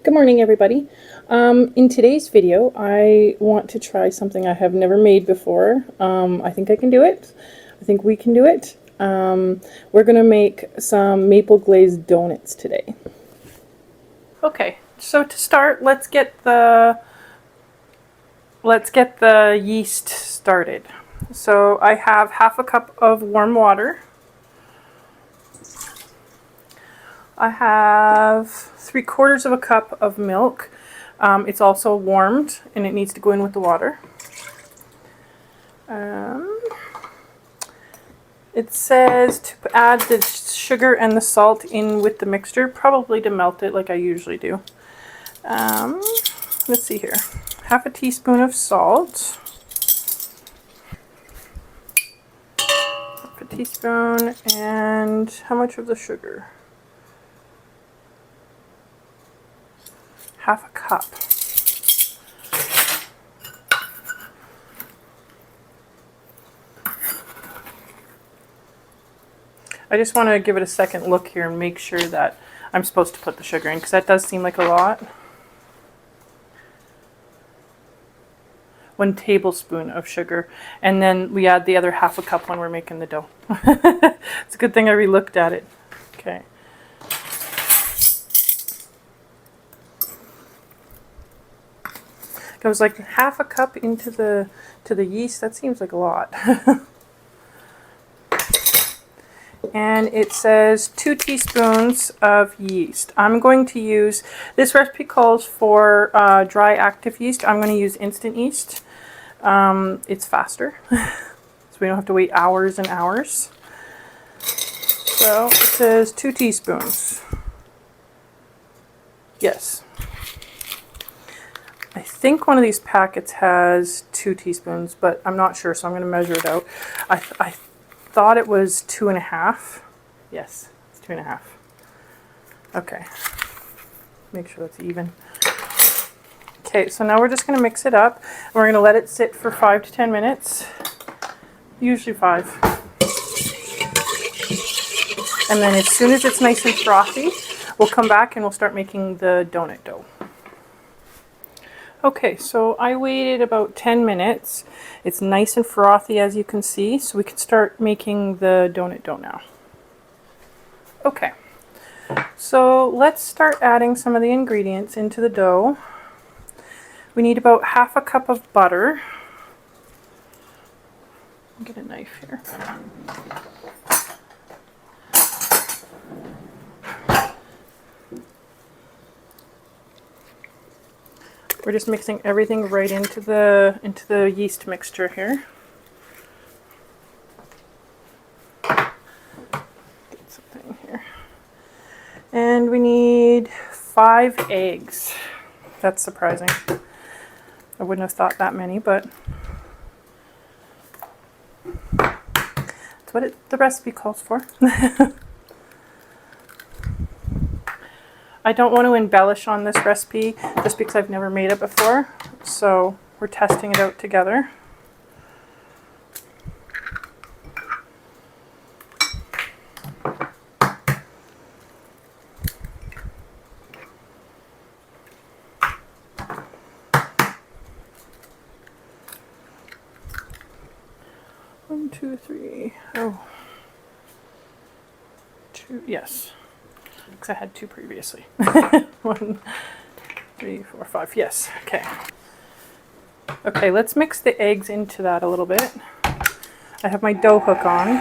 Good morning, everybody. In today's video, I want to try something I have never made before. I think I can do it. I think we can do it. We're going to make some maple glazed donuts today. Okay, so to start, let's get the yeast started. So I have half a cup of warm water. I have 3/4 of a cup of milk. It's also warmed and it needs to go in with the water. It says to add the sugar and the salt in with the mixture, probably to melt it like I usually do. Let's see here. Half a teaspoon of salt. Half a teaspoon, and how much of the sugar? Half a cup. I just want to give it a second look here and make sure that I'm supposed to put the sugar in, because that does seem like a lot. 1 tablespoon of sugar, and then we add the other half a cup when we're making the dough. It's a good thing I re-looked at it. Okay. I was like half a cup into the yeast. That seems like a lot. And it says 2 teaspoons of yeast. I'm going to use, this recipe calls for dry active yeast. I'm going to use instant yeast. It's faster, so we don't have to wait hours and hours. So it says 2 teaspoons. Yes. I think one of these packets has 2 teaspoons, but I'm not sure, so I'm going to measure it out. I thought it was 2.5. Yes, it's 2.5. Okay. Make sure that's even. Okay, so now we're just going to mix it up, and we're going to let it sit for 5 to 10 minutes. Usually 5. And then as soon as it's nice and frothy, we'll come back and we'll start making the donut dough. Okay, so I waited about 10 minutes. It's nice and frothy, as you can see, so we can start making the donut dough now. Okay, so let's start adding some of the ingredients into the dough. We need about half a cup of butter. Get a knife here. We're just mixing everything right into the yeast mixture here. Get something here. And we need 5 eggs. That's surprising. I wouldn't have thought that many, but that's what the recipe calls for. I don't want to embellish on this recipe just because I've never made it before, so we're testing it out together. One, two, three. Oh. 2, yes. Because I had 2 previously. 1, 3, 4, 5. Yes. Okay. Okay, let's mix the eggs into that a little bit. I have my dough hook on.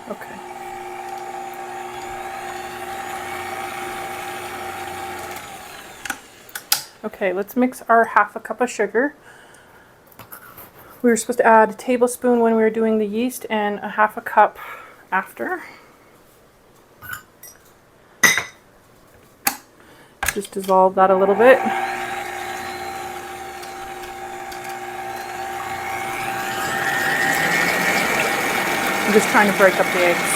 Okay. Okay, let's mix our half a cup of sugar. We were supposed to add a tablespoon when we were doing the yeast and a half a cup after. Just dissolve that a little bit. I'm just trying to break up the eggs.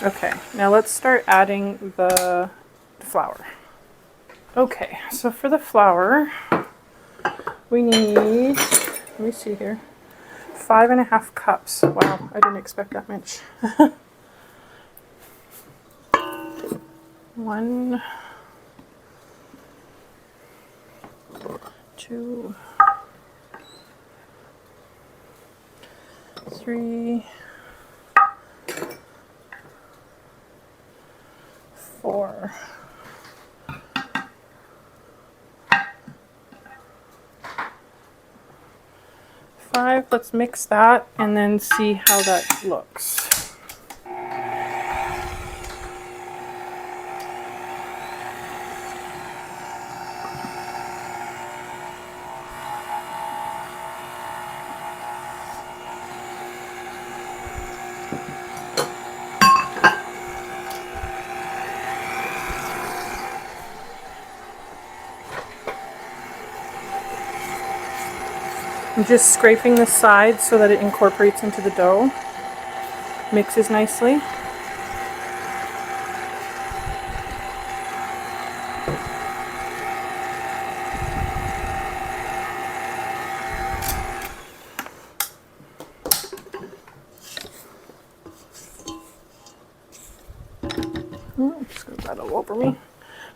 Okay, now let's start adding the flour. Okay, so for the flour, we need, let me see here, 5.5 cups. Wow, I didn't expect that much. 1, 2, 3, 4. 5. Let's mix that and then see how that looks. I'm just scraping the sides so that it incorporates into the dough, mixes nicely. Just gonna that all over me. I'm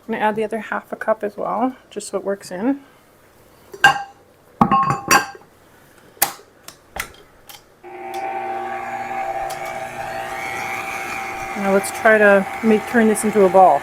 gonna add the other 1/2 cup as well, just so it works in. Now let's try to turn this into a ball.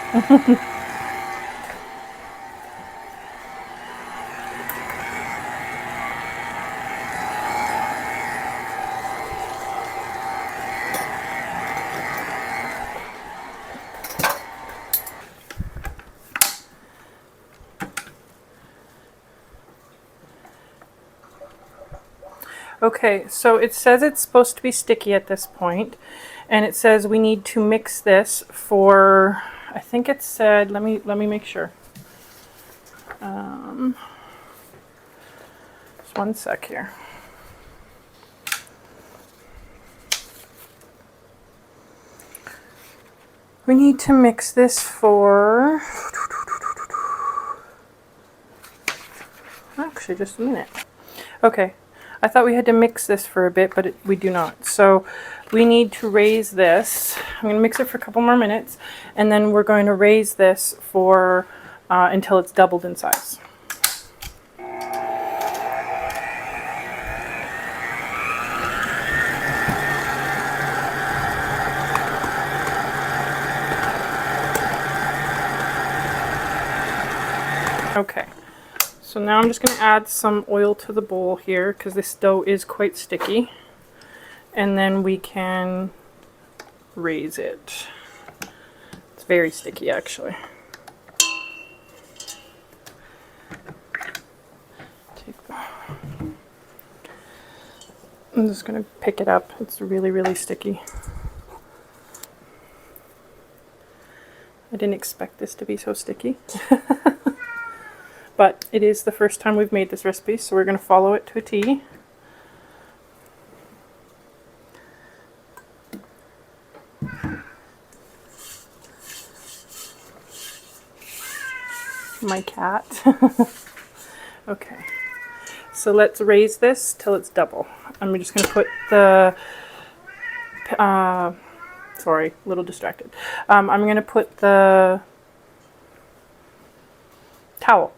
Okay, so it says it's supposed to be sticky at this point, and it says we need to mix this for, I think it said, let me make sure. Just 1 sec here. We need to mix this for, actually just a minute. Okay. I thought we had to mix this for a bit, but we do not. So we need to raise this. I'm going to mix it for a couple more minutes, and then we're going to raise this for until it's doubled in size. Okay. So now I'm just going to add some oil to the bowl here because this dough is quite sticky, and then we can raise it. It's very sticky actually. I'm just going to pick it up. It's really, really sticky. I didn't expect this to be so sticky. But it is the first time we've made this recipe, so we're going to follow it to a T. My cat. Okay, so let's raise this till it's double. I'm just going to put the, sorry, a little distracted. I'm going to put the towel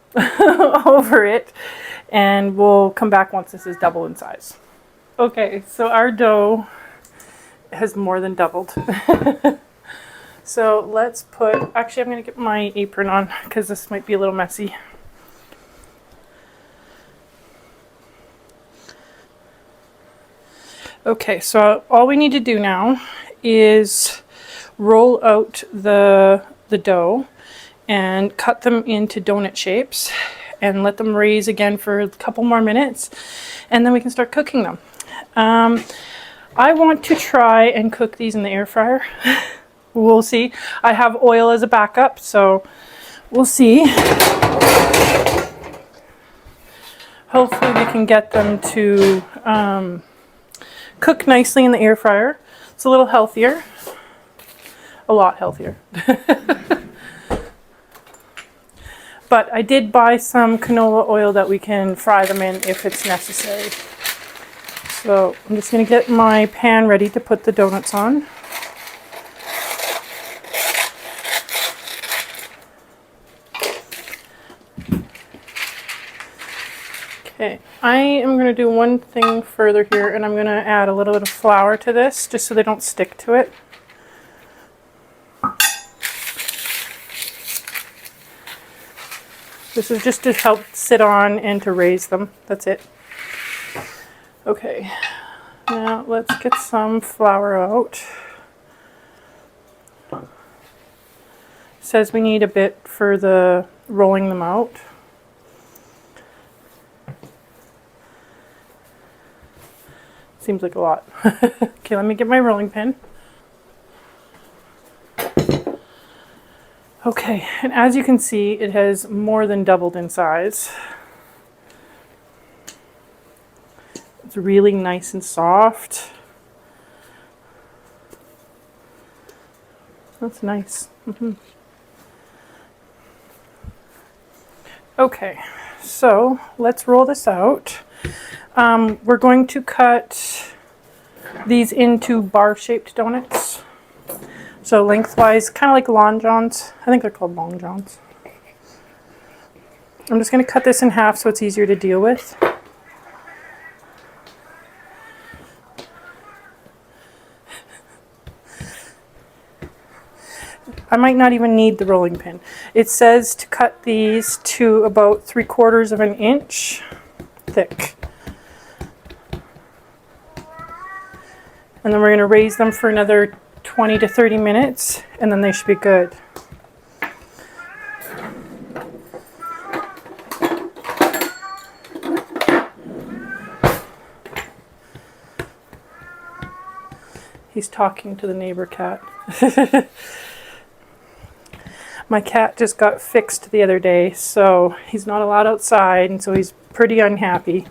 over it, and we'll come back once this is double in size. Okay, so our dough has more than doubled. So let's put, actually I'm going to get my apron on because this might be a little messy. Okay, so all we need to do now is roll out the dough and cut them into donut shapes and let them raise again for a couple more minutes, and then we can start cooking them. I want to try and cook these in the air fryer. We'll see. I have oil as a backup, so we'll see. Hopefully we can get them to cook nicely in the air fryer. It's a little healthier. A lot healthier. But I did buy some canola oil that we can fry them in if it's necessary. So I'm just going to get my pan ready to put the donuts on. Okay, I am going to do one thing further here, and I'm going to add a little bit of flour to this just so they don't stick to it. This is just to help sit on and to raise them. That's it. Okay, now let's get some flour out. It says we need a bit for the rolling them out. Seems like a lot. Okay, let me get my rolling pin. Okay, and as you can see, it has more than doubled in size. It's really nice and soft. That's nice. Okay, so let's roll this out. We're going to cut these into bar-shaped donuts. So lengthwise, kind of like Long Johns. I think they're called Long Johns. I'm just going to cut this in half so it's easier to deal with. I might not even need the rolling pin. It says to cut these to about 3/4 of an inch thick. And then we're going to raise them for another 20 to 30 minutes, and then they should be good. He's talking to the neighbor cat. My cat just got fixed the other day, so he's not allowed outside, and so he's pretty unhappy.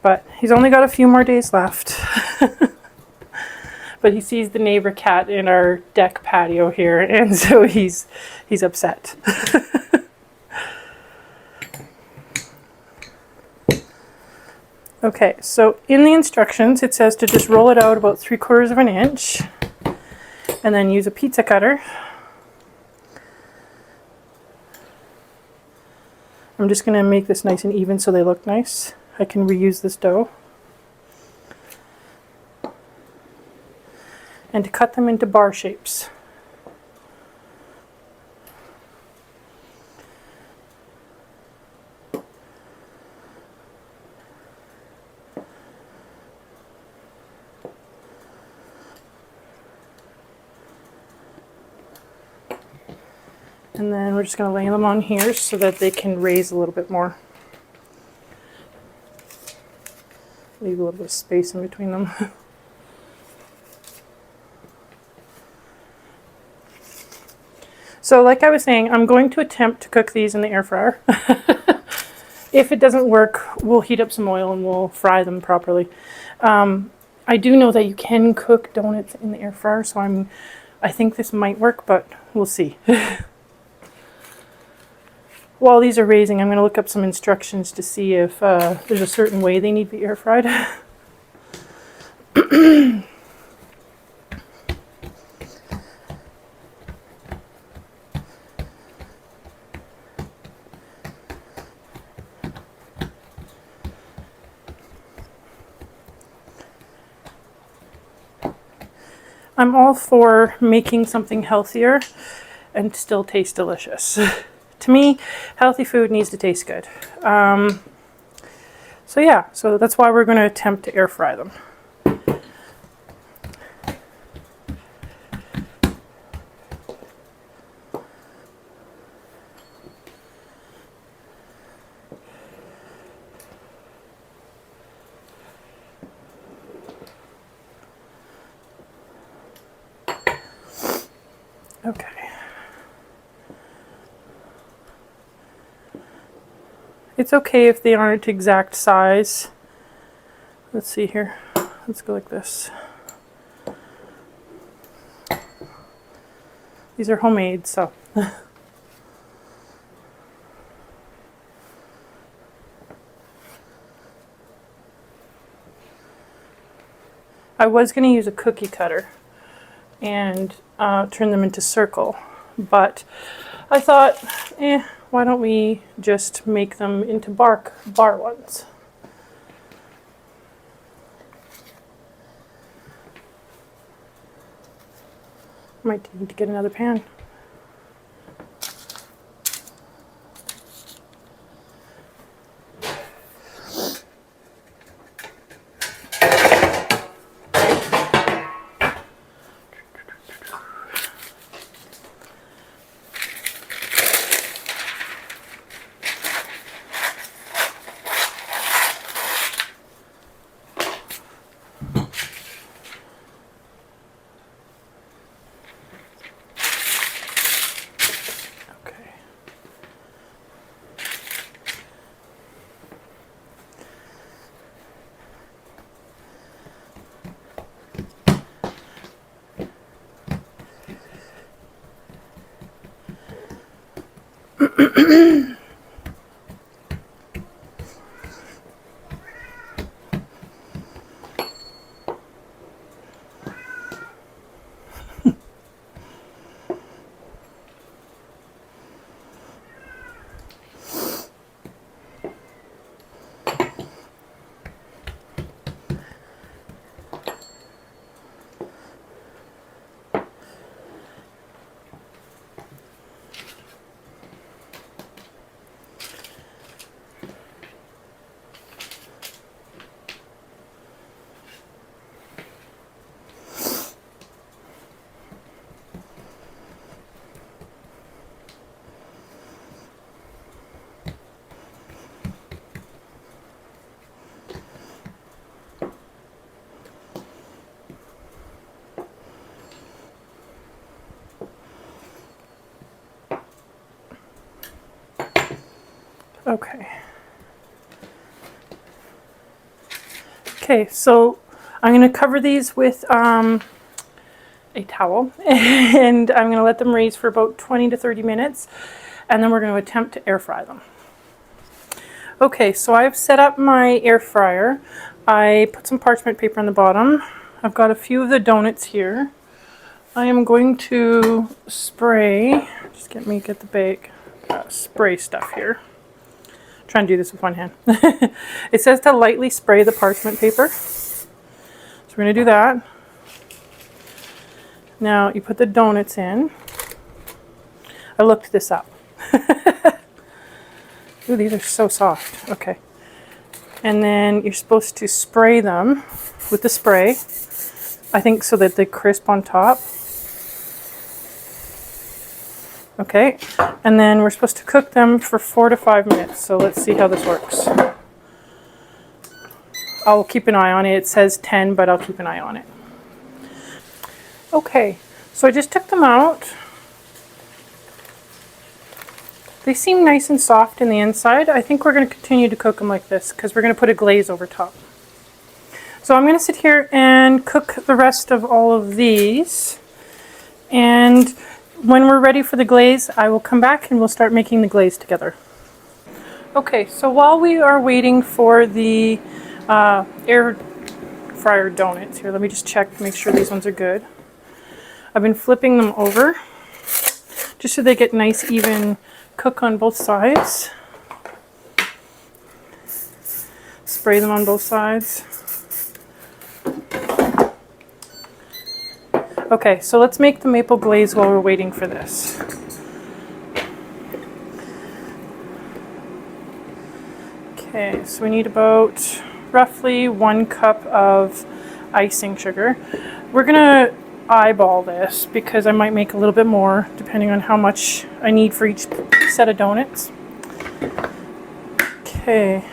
But he's only got a few more days left. But he sees the neighbor cat in our deck patio here, and so he's upset. Okay, so in the instructions it says to just roll it out about 3/4 of an inch, and then use a pizza cutter. I'm just going to make this nice and even so they look nice. I can reuse this dough. And to cut them into bar shapes. And then we're just going to lay them on here so that they can raise a little bit more. Leave a little bit of space in between them. So like I was saying, I'm going to attempt to cook these in the air fryer. If it doesn't work, we'll heat up some oil and we'll fry them properly. I do know that you can cook donuts in the air fryer, so I think this might work, but we'll see. While these are raising, I'm going to look up some instructions to see if there's a certain way they need to be air fried. I'm all for making something healthier and still taste delicious. To me, healthy food needs to taste good. So yeah, so that's why we're going to attempt to air fry them. Okay. It's okay if they aren't exact size. Let's see here. Let's go like this. These are homemade, so. I was going to use a cookie cutter and turn them into circle, but I thought, why don't we just make them into bar ones? Might need to get another pan. Okay. Okay, so I'm going to cover these with a towel and I'm going to let them raise for about 20 to 30 minutes and then we're going to attempt to air fry them. Okay, so I've set up my air fryer. I put some parchment paper on the bottom. I've got a few of the donuts here. I am going to spray, just get the bag, spray stuff here. Trying to do this with one hand. It says to lightly spray the parchment paper. So we're going to do that. Now you put the donuts in. I looked this up. Ooh, these are so soft. Okay. And then you're supposed to spray them with the spray. I think so that they crisp on top. Okay, and then we're supposed to cook them for 4 to 5 minutes. So let's see how this works. I'll keep an eye on it. It says 10, but I'll keep an eye on it. Okay, so I just took them out. They seem nice and soft in the inside. I think we're going to continue to cook them like this because we're going to put a glaze over top. So I'm going to sit here and cook the rest of all of these. And when we're ready for the glaze, I will come back and we'll start making the glaze together. Okay, so while we are waiting for the air fryer donuts, here, let me just check to make sure these ones are good. I've been flipping them over just so they get nice even cook on both sides. Spray them on both sides. Okay, so let's make the maple glaze while we're waiting for this. Okay, so we need about roughly 1 cup of icing sugar. We're gonna eyeball this because I might make a little bit more depending on how much I need for each set of donuts. Okay,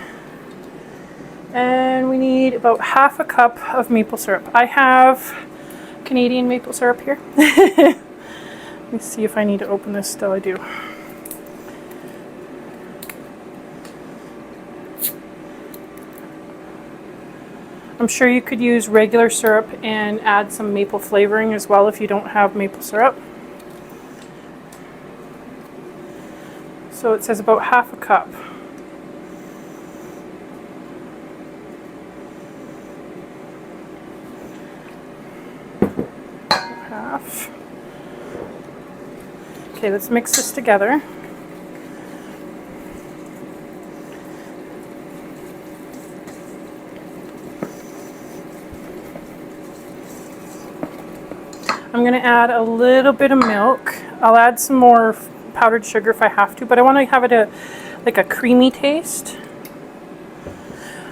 and we need about half a cup of maple syrup. I have Canadian maple syrup here. Let me see if I need to open this still. I do. I'm sure you could use regular syrup and add some maple flavoring as well if you don't have maple syrup. So it says about half a cup. Okay, let's mix this together. I'm going to add a little bit of milk. I'll add some more powdered sugar if I have to, but I want to have it like a creamy taste.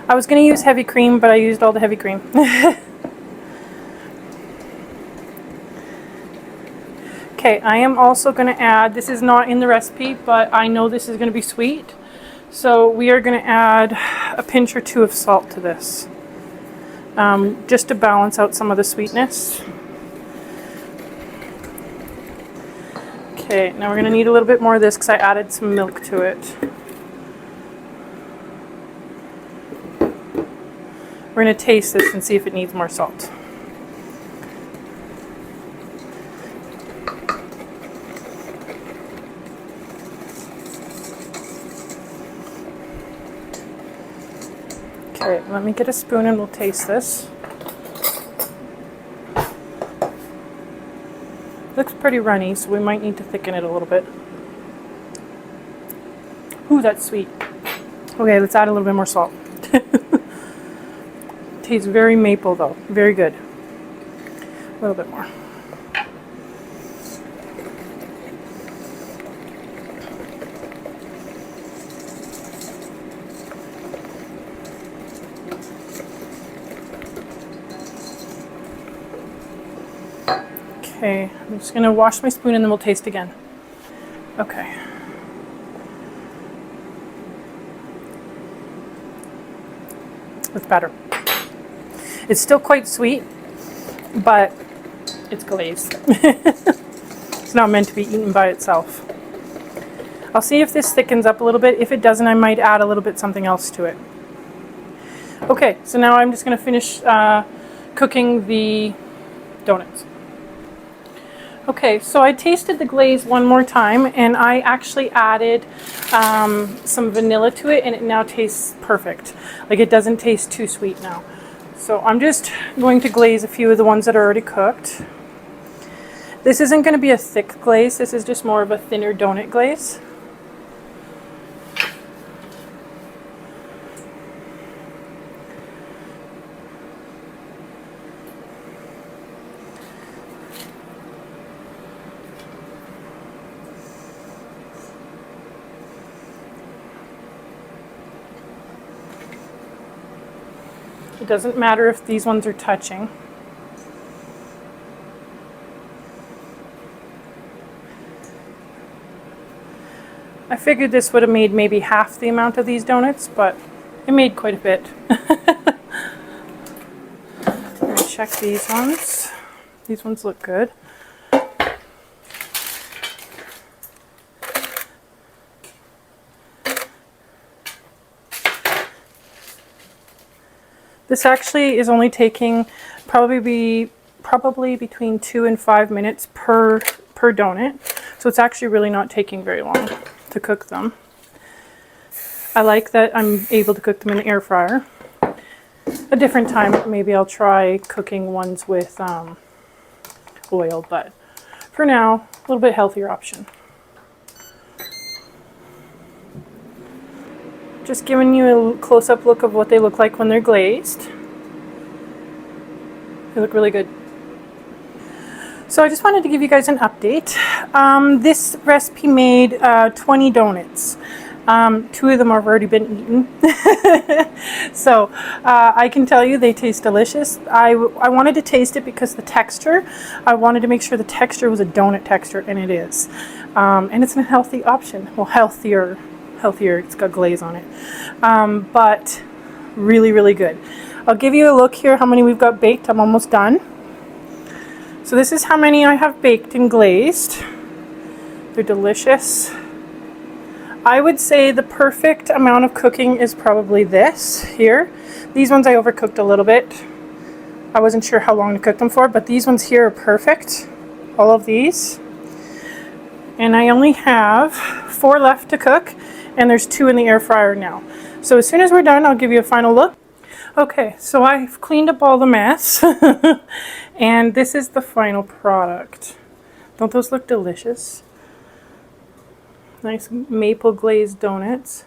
I was going to use heavy cream, but I used all the heavy cream. Okay, I am also going to add, this is not in the recipe, but I know this is going to be sweet. So we are going to add a pinch or two of salt to this, just to balance out some of the sweetness. Okay, now we're going to need a little bit more of this because I added some milk to it. We're going to taste this and see if it needs more salt. Okay, let me get a spoon and we'll taste this. Looks pretty runny, so we might need to thicken it a little bit. Ooh, that's sweet. Okay, let's add a little bit more salt. Tastes very maple though, very good. A little bit more. Okay, I'm just going to wash my spoon and then we'll taste again. Okay. It's better. It's still quite sweet, but it's glazed. It's not meant to be eaten by itself. I'll see if this thickens up a little bit. If it doesn't, I might add a little bit something else to it. Okay, so now I'm just going to finish cooking the donuts. Okay, so I tasted the glaze one more time and I actually added some vanilla to it and it now tastes perfect. Like it doesn't taste too sweet now. So I'm just going to glaze a few of the ones that are already cooked. This isn't going to be a thick glaze, this is just more of a thinner donut glaze. It doesn't matter if these ones are touching. I figured this would have made maybe half the amount of these donuts, but it made quite a bit. I'm going to check these ones. These ones look good. This actually is only taking probably between 2 and 5 minutes per donut. So it's actually really not taking very long to cook them. I like that I'm able to cook them in the air fryer. A different time, maybe I'll try cooking ones with oil, but for now, a little bit healthier option. Just giving you a close-up look of what they look like when they're glazed. They look really good. So I just wanted to give you guys an update. This recipe made 20 donuts. 2 of them have already been eaten. So I can tell you they taste delicious. I wanted to taste it because the texture, I wanted to make sure the texture was a donut texture, and it is. And it's a healthy option. Well, healthier, it's got glaze on it. But really, really good. I'll give you a look here how many we've got baked. I'm almost done. So this is how many I have baked and glazed. They're delicious. I would say the perfect amount of cooking is probably this here. These ones I overcooked a little bit. I wasn't sure how long to cook them for, but these ones here are perfect. All of these. And I only have 4 left to cook, and there's 2 in the air fryer now. So as soon as we're done, I'll give you a final look. Okay, so I've cleaned up all the mess, and this is the final product. Don't those look delicious? Nice maple glazed donuts.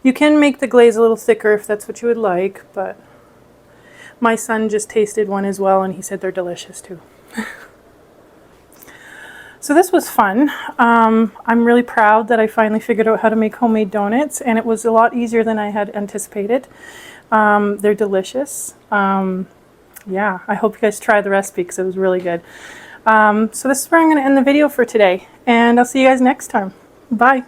You can make the glaze a little thicker if that's what you would like, but my son just tasted one as well and he said they're delicious too. So this was fun. I'm really proud that I finally figured out how to make homemade donuts, and it was a lot easier than I had anticipated. They're delicious. Yeah, I hope you guys try the recipe because it was really good. So this is where I'm going to end the video for today, and I'll see you guys next time. Bye.